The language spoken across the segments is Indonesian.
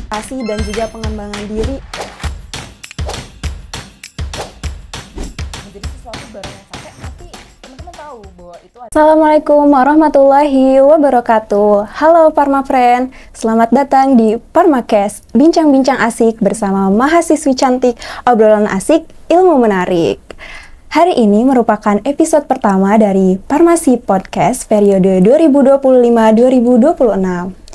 Kasih dan juga pengembangan diri. Menjadi sesuatu barang yang capek, tapi teman-teman tahu bahwa itu ada. Assalamualaikum warahmatullahi wabarakatuh. Halo Parma Friend, selamat datang di Parmakes, bincang-bincang asik bersama mahasiswi cantik, obrolan asik, ilmu menarik. Hari ini merupakan episode pertama dari Farmasi Podcast periode 2025-2026.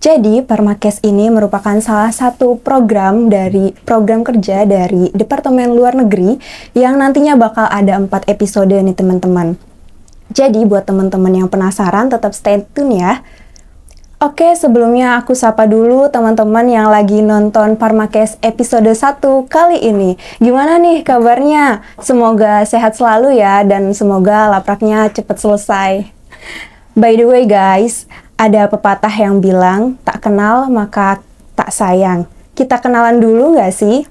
Jadi, Parmakes ini merupakan salah satu program kerja dari Departemen Luar Negeri yang nantinya bakal ada 4 episode nih teman-teman. Jadi, buat teman-teman yang penasaran tetap stay tune ya. Oke, sebelumnya aku sapa dulu teman-teman yang lagi nonton Parmakes episode 1 kali ini. Gimana nih kabarnya? Semoga sehat selalu ya dan semoga lapraknya cepat selesai. By the way guys, ada pepatah yang bilang, tak kenal maka tak sayang. Kita kenalan dulu nggak sih?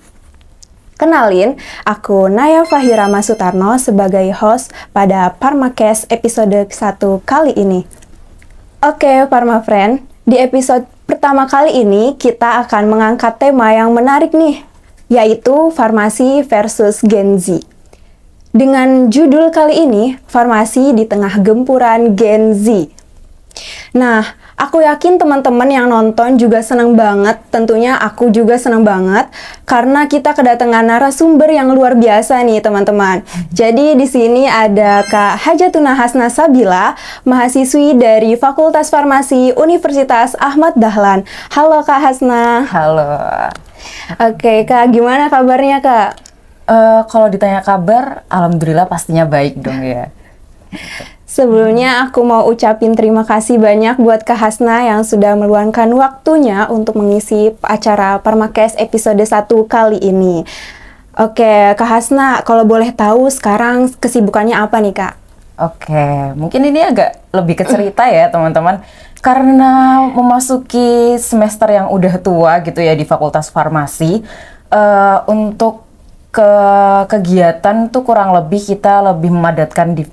Kenalin, aku Naya Fahirama Sutarno sebagai host pada Parmakes episode 1 kali ini. Oke, Parma Friend, di episode pertama kali ini kita akan mengangkat tema yang menarik nih, yaitu farmasi versus Gen Z. Dengan judul kali ini, farmasi di tengah gempuran Gen Z. Nah, aku yakin teman-teman yang nonton juga seneng banget, tentunya aku juga seneng banget, karena kita kedatangan narasumber yang luar biasa nih teman-teman. Jadi di sini ada Kak Hajatuna Hasna Sabila, mahasiswi dari Fakultas Farmasi Universitas Ahmad Dahlan. Halo Kak Hasna. Halo. Oke Kak, gimana kabarnya Kak? Kalau ditanya kabar, alhamdulillah pastinya baik dong ya. Sebelumnya aku mau ucapin terima kasih banyak buat Kak Hasna yang sudah meluangkan waktunya untuk mengisi acara Parmakes episode 1 kali ini. Oke, Kak Hasna, kalau boleh tahu sekarang kesibukannya apa nih Kak? Oke, mungkin ini agak lebih ke cerita ya teman-teman. Karena memasuki semester yang udah tua gitu ya di Fakultas Farmasi, untuk kegiatan tuh kurang lebih kita lebih memadatkan di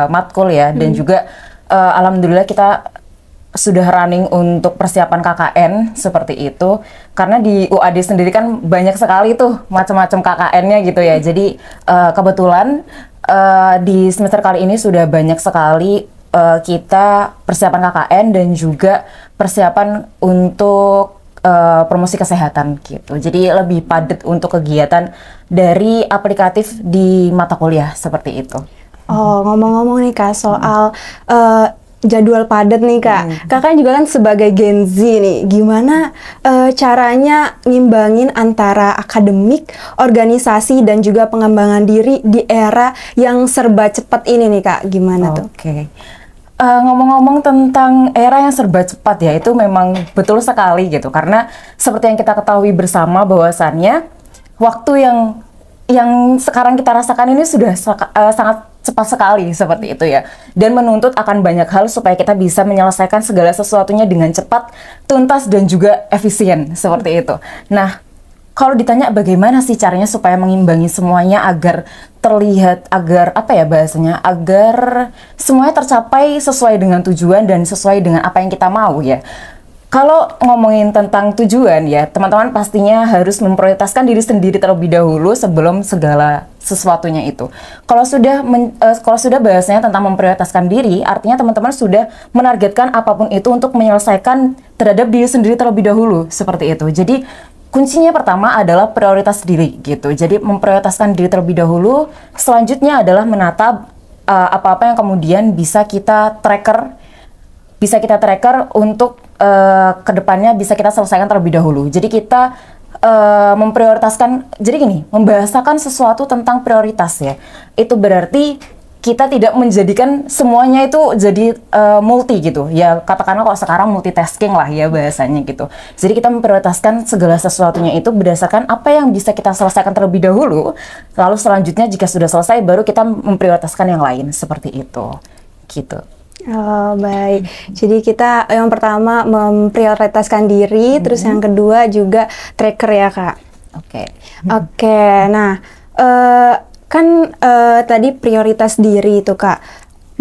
matkul ya, dan juga alhamdulillah kita sudah running untuk persiapan KKN seperti itu, karena di UAD sendiri kan banyak sekali tuh macam-macam KKN-nya gitu ya. Jadi kebetulan di semester kali ini sudah banyak sekali kita persiapan KKN dan juga persiapan untuk promosi kesehatan gitu. Jadi lebih padat untuk kegiatan dari aplikatif di mata kuliah seperti itu. Oh, ngomong-ngomong nih Kak, soal jadwal padat nih Kak. Kakak juga kan sebagai Gen Z nih, gimana caranya ngimbangin antara akademik, organisasi, dan juga pengembangan diri di era yang serba cepat ini nih Kak, gimana tuh? Oke. Ngomong-ngomong tentang era yang serba cepat ya, itu memang betul sekali gitu. Karena seperti yang kita ketahui bersama bahwasannya, waktu yang sekarang kita rasakan ini sudah sangat cepat sekali seperti itu ya, dan menuntut akan banyak hal supaya kita bisa menyelesaikan segala sesuatunya dengan cepat, tuntas, dan juga efisien seperti itu. Nah, kalau ditanya bagaimana sih caranya supaya mengimbangi semuanya agar terlihat, agar apa ya bahasanya, agar semuanya tercapai sesuai dengan tujuan dan sesuai dengan apa yang kita mau ya. Kalau ngomongin tentang tujuan ya, teman-teman pastinya harus memprioritaskan diri sendiri terlebih dahulu sebelum segala sesuatunya itu. Kalau sudah bahasanya tentang memprioritaskan diri, artinya teman-teman sudah menargetkan apapun itu untuk menyelesaikan terhadap diri sendiri terlebih dahulu, seperti itu. Jadi kuncinya pertama adalah prioritas diri gitu. Jadi memprioritaskan diri terlebih dahulu, selanjutnya adalah menata apa-apa yang kemudian bisa kita tracker untuk kedepannya bisa kita selesaikan terlebih dahulu. Jadi kita memprioritaskan, jadi gini, membahasakan sesuatu tentang prioritas ya. Itu berarti kita tidak menjadikan semuanya itu jadi multi gitu. Ya katakanlah kalau sekarang multitasking lah ya bahasanya gitu. Jadi kita memprioritaskan segala sesuatunya itu berdasarkan apa yang bisa kita selesaikan terlebih dahulu. Lalu selanjutnya jika sudah selesai baru kita memprioritaskan yang lain, seperti itu. Gitu. Oh, baik. Jadi kita yang pertama memprioritaskan diri, terus yang kedua juga tracker ya, Kak. Oke. Oke. Nah, kan tadi prioritas diri itu, Kak.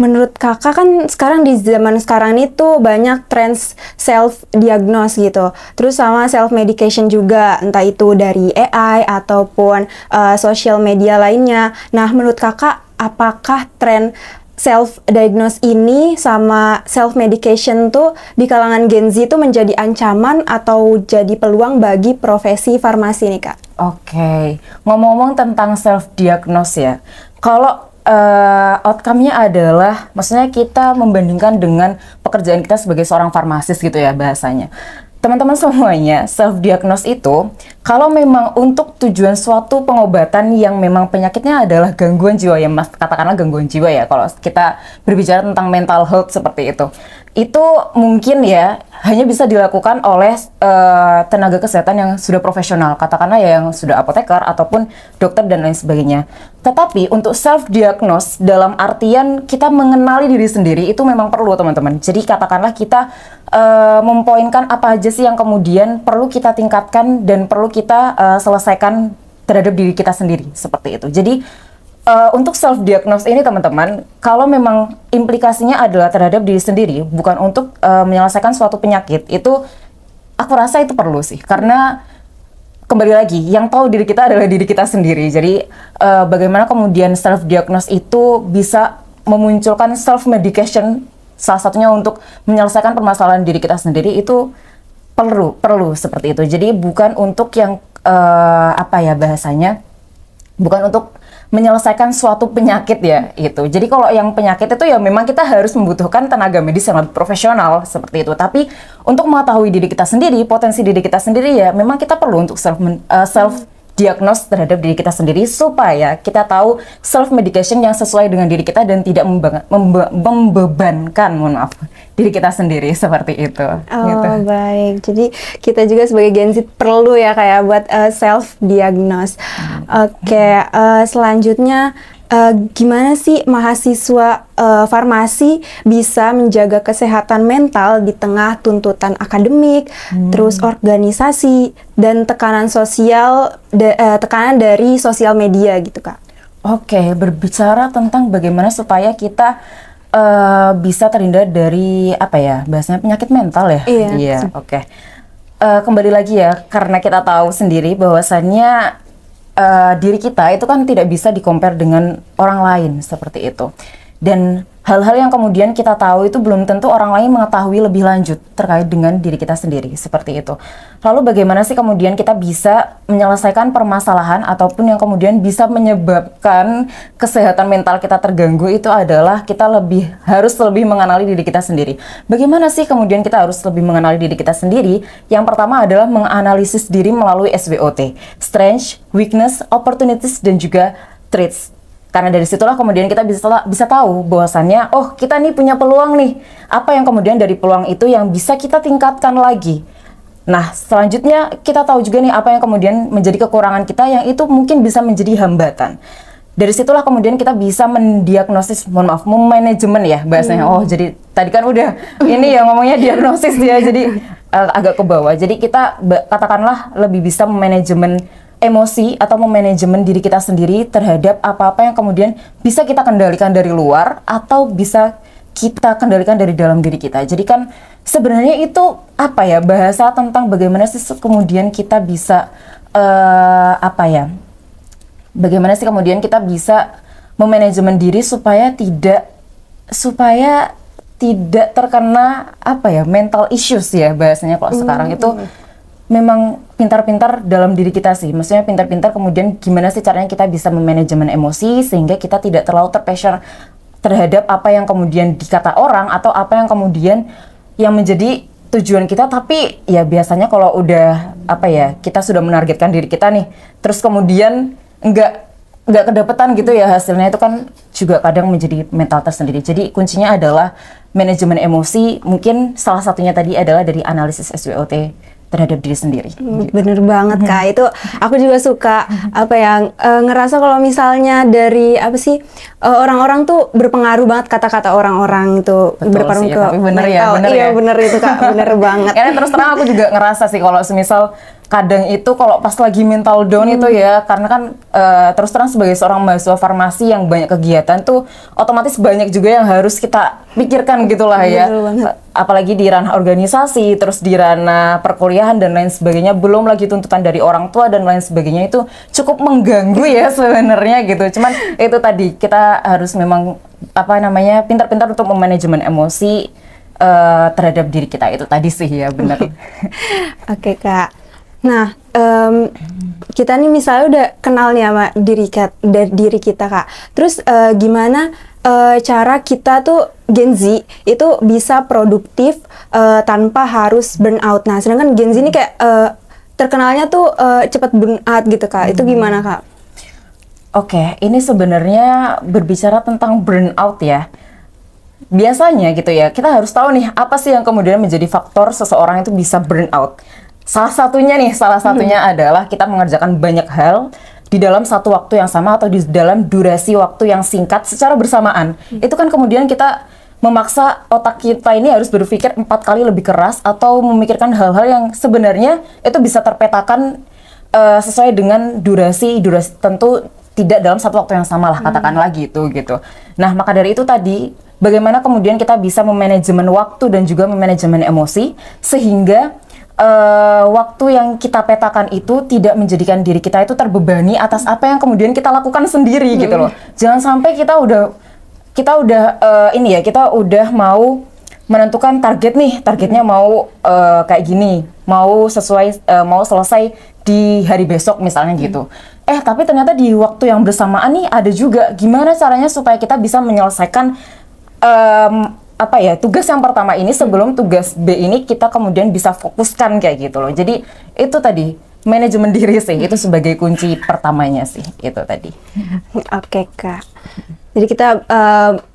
menurut kakak kan sekarang di zaman sekarang itu banyak tren self diagnose gitu, terus sama self medication juga, entah itu dari AI ataupun social media lainnya. Nah, menurut kakak apakah tren self diagnose ini sama self medication tuh di kalangan Gen Z itu menjadi ancaman atau jadi peluang bagi profesi farmasi nih kak? Oke, ngomong-ngomong tentang self diagnose ya, kalau outcome-nya adalah, maksudnya kita membandingkan dengan pekerjaan kita sebagai seorang farmasis gitu ya bahasanya. Teman-teman semuanya, self-diagnose itu, kalau memang untuk tujuan suatu pengobatan yang memang penyakitnya adalah gangguan jiwa, ya mas, katakanlah gangguan jiwa ya, kalau kita berbicara tentang mental health seperti itu mungkin ya, hanya bisa dilakukan oleh tenaga kesehatan yang sudah profesional, katakanlah ya yang sudah apoteker ataupun dokter dan lain sebagainya. Tetapi untuk self-diagnose dalam artian kita mengenali diri sendiri itu memang perlu teman-teman. Jadi katakanlah kita mempoinkan apa aja sih yang kemudian perlu kita tingkatkan dan perlu kita selesaikan terhadap diri kita sendiri, seperti itu. Jadi untuk self-diagnose ini teman-teman, kalau memang implikasinya adalah terhadap diri sendiri, bukan untuk menyelesaikan suatu penyakit, itu aku rasa itu perlu sih. Karena kembali lagi, yang tahu diri kita adalah diri kita sendiri. Jadi bagaimana kemudian self-diagnose itu bisa memunculkan self-medication, salah satunya untuk menyelesaikan permasalahan diri kita sendiri, itu perlu seperti itu. Jadi bukan untuk yang apa ya bahasanya, bukan untuk menyelesaikan suatu penyakit ya itu. Jadi kalau yang penyakit itu ya memang kita harus membutuhkan tenaga medis yang lebih profesional seperti itu. Tapi untuk mengetahui diri kita sendiri, potensi diri kita sendiri ya memang kita perlu untuk self diagnose terhadap diri kita sendiri supaya kita tahu self medication yang sesuai dengan diri kita dan tidak membebankan, diri kita sendiri seperti itu. Oh gitu. Baik, jadi kita juga sebagai Gen Z perlu ya kayak buat self diagnose. Oke, selanjutnya gimana sih mahasiswa farmasi bisa menjaga kesehatan mental di tengah tuntutan akademik, terus organisasi dan tekanan sosial, tekanan dari sosial media gitu kak? Oke, berbicara tentang bagaimana supaya kita bisa terhindar dari apa ya bahasanya penyakit mental ya? Iya. Oke. Kembali lagi ya, karena kita tahu sendiri bahwasannya diri kita itu kan tidak bisa di-compare dengan orang lain seperti itu. Dan hal-hal yang kemudian kita tahu itu belum tentu orang lain mengetahui lebih lanjut terkait dengan diri kita sendiri, seperti itu. Lalu bagaimana sih kemudian kita bisa menyelesaikan permasalahan ataupun yang kemudian bisa menyebabkan kesehatan mental kita terganggu, itu adalah kita harus lebih mengenali diri kita sendiri. Bagaimana sih kemudian kita harus lebih mengenali diri kita sendiri? Yang pertama adalah menganalisis diri melalui SWOT, Strengths, Weakness, Opportunities, dan juga Traits. Karena dari situlah kemudian kita bisa tahu bahwasannya, oh kita nih punya peluang nih. Apa yang kemudian dari peluang itu yang bisa kita tingkatkan lagi. Nah, selanjutnya kita tahu juga nih apa yang kemudian menjadi kekurangan kita yang itu mungkin bisa menjadi hambatan. Dari situlah kemudian kita bisa mendiagnosis, memanajemen ya bahasanya. Oh, jadi tadi kan udah ini ya ngomongnya diagnosis ya, jadi agak ke bawah. Jadi kita katakanlah lebih bisa memanajemen emosi atau memanajemen diri kita sendiri terhadap apa-apa yang kemudian bisa kita kendalikan dari luar atau bisa kita kendalikan dari dalam diri kita. Jadi kan sebenarnya itu apa ya, bahasa tentang bagaimana sih kemudian kita bisa bagaimana sih kemudian kita bisa memanajemen diri supaya tidak terkena mental issues ya bahasanya kalau sekarang itu. Memang pintar-pintar dalam diri kita sih, maksudnya pintar-pintar kemudian gimana sih caranya kita bisa memanajemen emosi sehingga kita tidak terlalu terpressure terhadap apa yang kemudian dikata orang atau apa yang kemudian yang menjadi tujuan kita. Tapi ya biasanya kalau udah kita sudah menargetkan diri kita nih, terus kemudian nggak kedapetan gitu ya hasilnya, itu kan juga kadang menjadi mental tersendiri. Jadi kuncinya adalah manajemen emosi, mungkin salah satunya tadi adalah dari analisis SWOT terhadap diri sendiri. Bener banget kak, itu aku juga suka ngerasa kalau misalnya dari orang-orang tuh berpengaruh banget kata-kata orang-orang itu berpengaruh ke bener mental. Ya, bener iya ya. Bener itu kak, bener banget. Karena terus terang aku juga ngerasa sih kalau semisal kadang itu kalau pas lagi mental down itu ya, karena kan terus terang sebagai seorang mahasiswa farmasi yang banyak kegiatan tuh otomatis banyak juga yang harus kita pikirkan gitulah ya. Apalagi di ranah organisasi, terus di ranah perkuliahan dan lain sebagainya, belum lagi tuntutan dari orang tua dan lain sebagainya, itu cukup mengganggu ya sebenarnya gitu. Cuman itu tadi kita harus memang pintar-pintar untuk memanajemen emosi terhadap diri kita, itu tadi sih ya, benar. Oke Kak. Nah, kita nih misalnya udah kenal nih sama diri kita Kak. Terus gimana cara kita tuh Gen Z itu bisa produktif tanpa harus burnout. Nah, sedangkan Gen Z ini kayak terkenalnya tuh cepat burnout gitu Kak. Itu gimana Kak? Oke, ini sebenarnya berbicara tentang burnout ya. Biasanya gitu ya, kita harus tahu nih apa sih yang kemudian menjadi faktor seseorang itu bisa burnout. Salah satunya adalah kita mengerjakan banyak hal di dalam satu waktu yang sama atau di dalam durasi waktu yang singkat secara bersamaan. Itu kan kemudian kita memaksa otak kita ini harus berpikir 4 kali lebih keras atau memikirkan hal-hal yang sebenarnya itu bisa terpetakan sesuai dengan durasi tentu tidak dalam satu waktu yang sama lah, katakanlah gitu. Nah, maka dari itu tadi, bagaimana kemudian kita bisa memanajemen waktu dan juga memanajemen emosi sehingga waktu yang kita petakan itu tidak menjadikan diri kita itu terbebani atas apa yang kemudian kita lakukan sendiri gitu loh. Jangan sampai kita udah mau menentukan targetnya mau kayak gini, mau selesai di hari besok misalnya gitu. Tapi ternyata di waktu yang bersamaan nih ada juga gimana caranya supaya kita bisa menyelesaikan tugas yang pertama ini sebelum tugas B ini kita kemudian bisa fokuskan kayak gitu loh. Jadi itu tadi manajemen diri sih, itu sebagai kunci pertamanya sih, itu tadi. Oke Kak. Jadi kita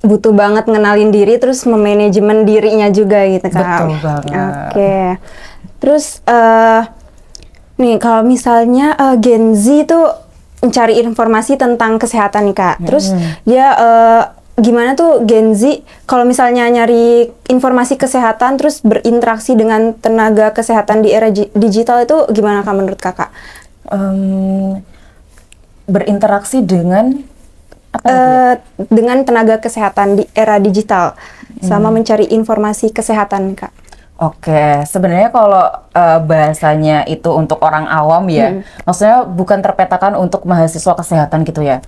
butuh banget ngenalin diri terus memanajemen dirinya juga gitu Kak. Betul banget. Oke. Terus nih kalau misalnya Gen Z itu mencari informasi tentang kesehatan nih Kak. Terus dia gimana tuh Gen Z kalau misalnya nyari informasi kesehatan terus berinteraksi dengan tenaga kesehatan di era digital itu gimana Kak menurut Kakak? Berinteraksi dengan dengan tenaga kesehatan di era digital sama mencari informasi kesehatan Kak. Oke, sebenarnya kalau bahasanya itu untuk orang awam ya, maksudnya bukan terpetakan untuk mahasiswa kesehatan gitu ya.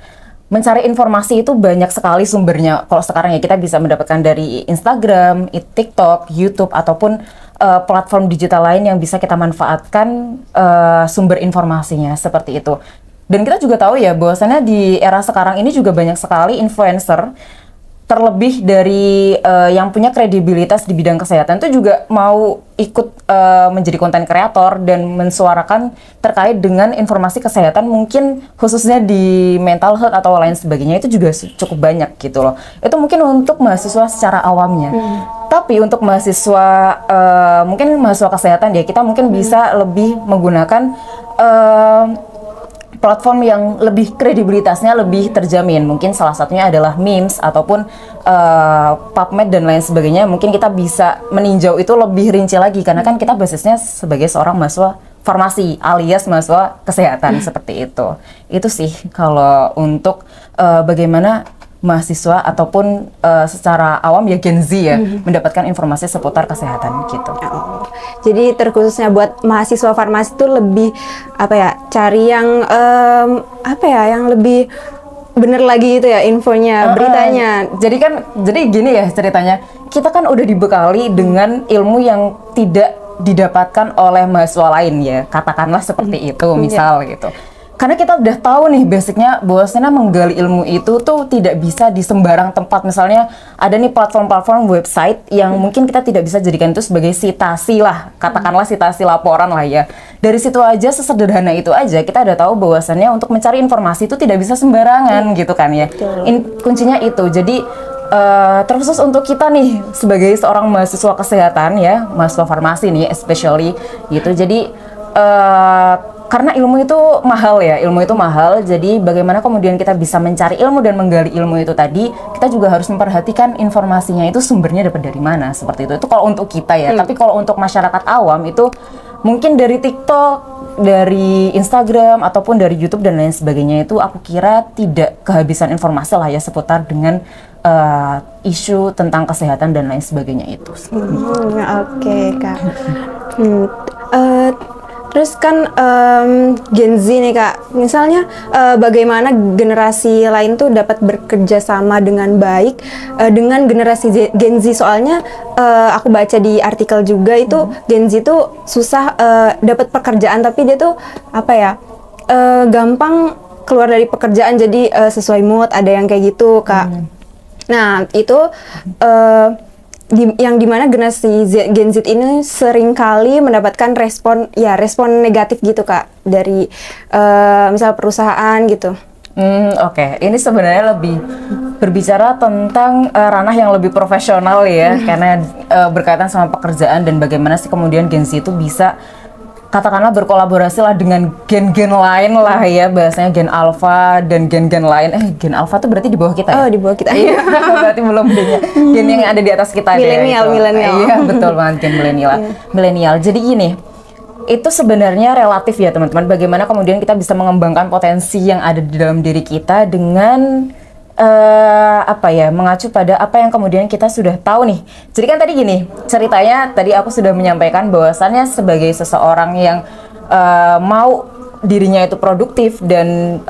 Mencari informasi itu banyak sekali sumbernya. Kalau sekarang ya kita bisa mendapatkan dari Instagram, TikTok, YouTube, ataupun platform digital lain yang bisa kita manfaatkan sumber informasinya seperti itu. Dan kita juga tahu ya bahwasannya di era sekarang ini juga banyak sekali influencer, terlebih dari yang punya kredibilitas di bidang kesehatan itu juga mau ikut menjadi konten kreator dan mensuarakan terkait dengan informasi kesehatan, mungkin khususnya di mental health atau lain sebagainya, itu juga cukup banyak gitu loh. Itu mungkin untuk mahasiswa secara awamnya. Tapi untuk mahasiswa mungkin mahasiswa kesehatan ya, kita mungkin bisa lebih menggunakan platform yang lebih kredibilitasnya lebih terjamin. Mungkin salah satunya adalah memes ataupun PubMed dan lain sebagainya. Mungkin kita bisa meninjau itu lebih rinci lagi karena kan kita basisnya sebagai seorang mahasiswa farmasi alias mahasiswa kesehatan seperti itu. Itu sih kalau untuk bagaimana mahasiswa ataupun secara awam ya Gen Z ya mendapatkan informasi seputar kesehatan gitu. Jadi terkhususnya buat mahasiswa farmasi itu lebih cari yang yang lebih bener lagi itu ya infonya, beritanya. Jadi gini ya ceritanya, kita kan udah dibekali dengan ilmu yang tidak didapatkan oleh mahasiswa lain ya, katakanlah seperti itu misal gitu. Karena kita udah tahu nih basicnya bahwasanya menggali ilmu itu tuh tidak bisa di sembarang tempat. Misalnya ada nih platform-platform website yang mungkin kita tidak bisa jadikan itu sebagai sitasi lah, katakanlah sitasi laporan lah ya. Dari situ aja, sesederhana itu aja kita udah tahu bahwasannya untuk mencari informasi itu tidak bisa sembarangan gitu kan ya. Kuncinya itu. Jadi terkhusus untuk kita nih sebagai seorang mahasiswa kesehatan ya, mahasiswa farmasi nih especially gitu. Jadi karena ilmu itu mahal, jadi bagaimana kemudian kita bisa mencari ilmu dan menggali ilmu itu tadi, kita juga harus memperhatikan informasinya itu sumbernya dapat dari mana, seperti itu. Itu kalau untuk kita ya, tapi kalau untuk masyarakat awam itu mungkin dari TikTok, dari Instagram ataupun dari YouTube dan lain sebagainya itu aku kira tidak kehabisan informasi lah ya seputar dengan isu tentang kesehatan dan lain sebagainya itu. Oke, Kak. Terus kan Gen Z nih Kak, misalnya bagaimana generasi lain tuh dapat bekerja sama dengan baik dengan generasi Gen Z, soalnya aku baca di artikel juga itu Gen Z tuh susah dapat pekerjaan, tapi dia tuh apa ya, gampang keluar dari pekerjaan, jadi sesuai mood, ada yang kayak gitu Kak. Nah itu yang dimana generasi Gen Z ini sering kali mendapatkan respon negatif gitu Kak dari misal perusahaan gitu. Oke. Ini sebenarnya lebih berbicara tentang ranah yang lebih profesional ya, karena berkaitan sama pekerjaan dan bagaimana sih kemudian Gen Z itu bisa katakanlah berkolaborasi lah dengan gen-gen lain lah ya, bahasanya gen alpha dan gen-gen lain. Gen alpha tuh berarti di bawah kita ya? Oh, di bawah kita. Iya, berarti belum gen yang ada di atas kita deh. Milenial. Iya, betul banget, gen milenial. Jadi gini, itu sebenarnya relatif ya teman-teman, bagaimana kemudian kita bisa mengembangkan potensi yang ada di dalam diri kita dengan mengacu pada apa yang kemudian kita sudah tahu nih. Jadi kan tadi gini, ceritanya tadi aku sudah menyampaikan bahwasannya sebagai seseorang yang mau dirinya itu produktif dan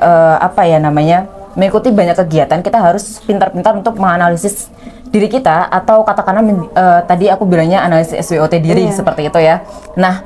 mengikuti banyak kegiatan, kita harus pintar-pintar untuk menganalisis diri kita, atau katakanlah tadi aku bilangnya analisis SWOT diri seperti itu ya. Nah,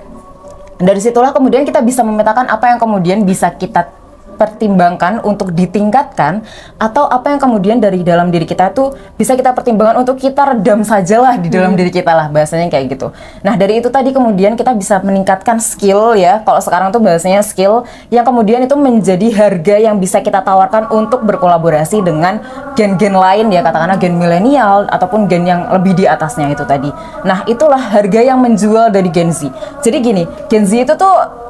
dari situlah kemudian kita bisa memetakan apa yang kemudian bisa kita pertimbangkan untuk ditingkatkan, atau apa yang kemudian dari dalam diri kita tuh bisa kita pertimbangkan untuk kita redam sajalah di dalam diri kita lah, bahasanya kayak gitu. Nah dari itu tadi kemudian kita bisa meningkatkan skill ya, kalau sekarang tuh bahasanya skill, yang kemudian itu menjadi harga yang bisa kita tawarkan untuk berkolaborasi dengan gen-gen lain ya, katakanlah gen milenial ataupun gen yang lebih di atasnya itu tadi. Nah itulah harga yang menjual dari Gen Z. Jadi gini, Gen Z itu tuh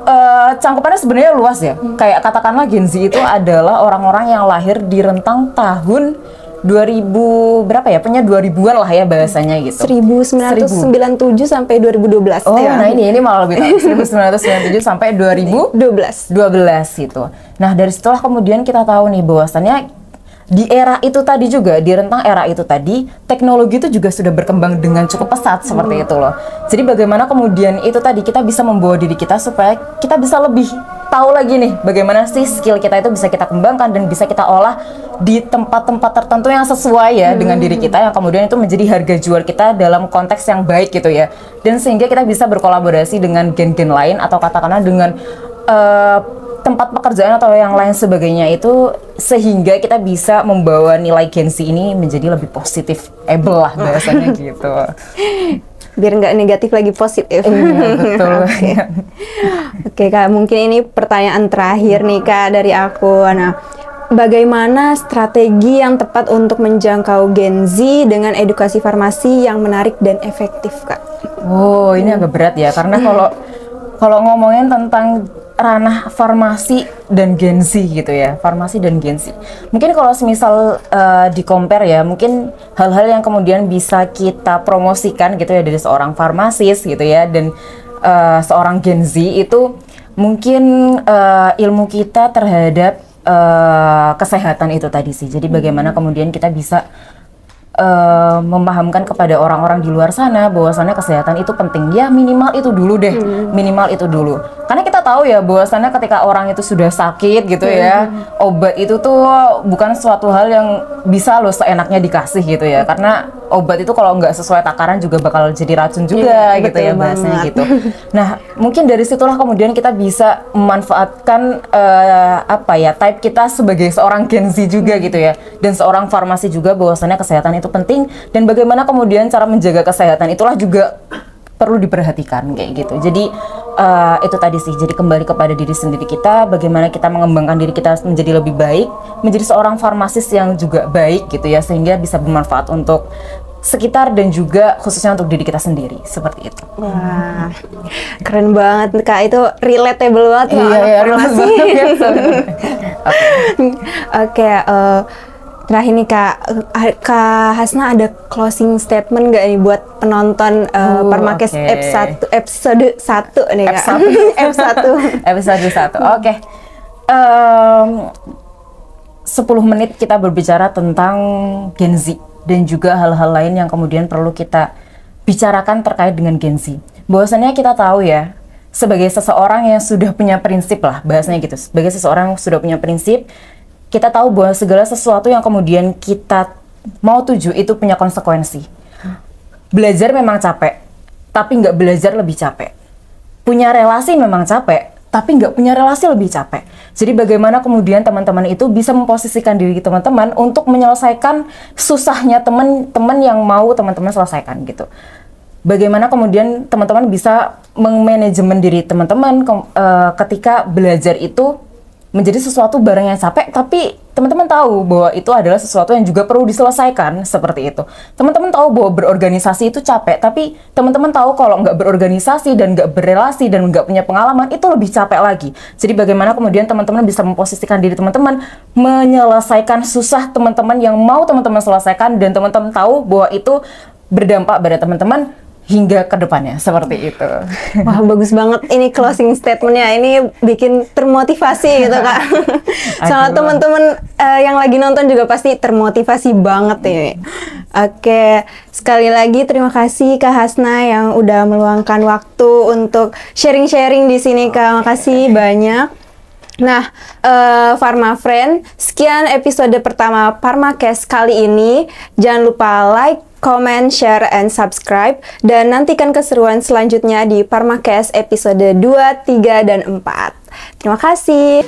cangkupannya sebenarnya luas ya. Kayak katakanlah Gen Z itu adalah orang-orang yang lahir di rentang tahun 2000 berapa ya? Punya 2000-an lah ya bahasanya gitu. 1997 sampai 2012. Oh, ya. Nah ini malah lebih tahu. 1997 sampai 2012 gitu. Nah, dari situlah kemudian kita tahu nih bahwasannya di era itu tadi juga, di rentang era itu tadi, teknologi itu juga sudah berkembang dengan cukup pesat seperti itu loh. Jadi bagaimana kemudian itu tadi kita bisa membawa diri kita supaya kita bisa lebih tahu lagi nih bagaimana sih skill kita itu bisa kita kembangkan dan bisa kita olah di tempat-tempat tertentu yang sesuai ya dengan diri kita, yang kemudian itu menjadi harga jual kita dalam konteks yang baik gitu ya. Dan sehingga kita bisa berkolaborasi dengan gen-gen lain, atau katakanlah dengan tempat pekerjaan atau yang lain sebagainya itu, sehingga kita bisa membawa nilai Gen Z ini menjadi lebih positif lah bahasanya gitu. Biar nggak negatif lagi positif. Betul. Oke Kak, mungkin ini pertanyaan terakhir nih Kak dari aku. Nah, bagaimana strategi yang tepat untuk menjangkau Gen Z dengan edukasi farmasi yang menarik dan efektif Kak? Oh, ini agak berat ya, karena kalau ngomongin tentang ranah farmasi dan Gen Z gitu ya, farmasi dan Gen Z. Mungkin kalau semisal di-compare ya, mungkin hal-hal yang kemudian bisa kita promosikan gitu ya dari seorang farmasis gitu ya, dan seorang Gen Z itu mungkin ilmu kita terhadap kesehatan itu tadi sih. Jadi bagaimana kemudian kita bisa memahamkan kepada orang-orang di luar sana bahwasannya kesehatan itu penting ya, minimal itu dulu deh, minimal itu dulu. Karena kita tahu ya bahwasannya ketika orang itu sudah sakit gitu ya, obat itu tuh bukan suatu hal yang bisa loh seenaknya dikasih gitu ya, karena obat itu kalau nggak sesuai takaran juga bakal jadi racun juga gitu ya bahasanya gitu. Nah mungkin dari situlah kemudian kita bisa memanfaatkan type kita sebagai seorang Gen Z juga gitu ya, dan seorang farmasi juga, bahwasannya kesehatan itu penting, dan bagaimana kemudian cara menjaga kesehatan itulah juga perlu diperhatikan kayak gitu. Jadi itu tadi sih, jadi kembali kepada diri sendiri kita, bagaimana kita mengembangkan diri kita menjadi lebih baik, menjadi seorang farmasis yang juga baik gitu ya, sehingga bisa bermanfaat untuk sekitar dan juga khususnya untuk diri kita sendiri, seperti itu. Wah, keren banget Kak, itu relatable banget. Iya, relate banget. Oke, Terakhir nih Kak Hasna ada closing statement nggak nih buat penonton Permakes episode 1 nih Kak? Episode 1. Oke. 10 menit kita berbicara tentang Gen Z dan juga hal-hal lain yang kemudian perlu kita bicarakan terkait dengan Gen Z. Bahwasannya kita tahu ya, sebagai seseorang yang sudah punya prinsip lah, bahasanya gitu. Sebagai seseorang yang sudah punya prinsip, kita tahu bahwa segala sesuatu yang kemudian kita mau tuju itu punya konsekuensi. Belajar memang capek, tapi nggak belajar lebih capek. Punya relasi memang capek, tapi nggak punya relasi lebih capek. Jadi bagaimana kemudian teman-teman itu bisa memposisikan diri teman-teman untuk menyelesaikan susahnya teman-teman yang mau teman-teman selesaikan gitu. Bagaimana kemudian teman-teman bisa mengmanajemen diri teman-teman ketika belajar itu menjadi sesuatu barang yang capek, tapi teman-teman tahu bahwa itu adalah sesuatu yang juga perlu diselesaikan, seperti itu. Teman-teman tahu bahwa berorganisasi itu capek, tapi teman-teman tahu kalau nggak berorganisasi dan nggak berrelasi dan nggak punya pengalaman, itu lebih capek lagi. Jadi bagaimana kemudian teman-teman bisa memposisikan diri teman-teman, menyelesaikan susah teman-teman yang mau teman-teman selesaikan, dan teman-teman tahu bahwa itu berdampak pada teman-teman hingga ke depannya, seperti itu. Wah, bagus banget ini closing statementnya. Ini bikin termotivasi gitu Kak. Sama teman-teman yang lagi nonton juga pasti termotivasi banget ini. Oke, sekali lagi terima kasih Kak Hasna yang udah meluangkan waktu untuk sharing-sharing di sini Kak. Makasih banyak. Nah, Pharma Friend, sekian episode pertama Pharmakes kali ini. Jangan lupa like, comment, share, and subscribe. Dan nantikan keseruan selanjutnya di Pharmakes episode 2, 3, dan 4. Terima kasih.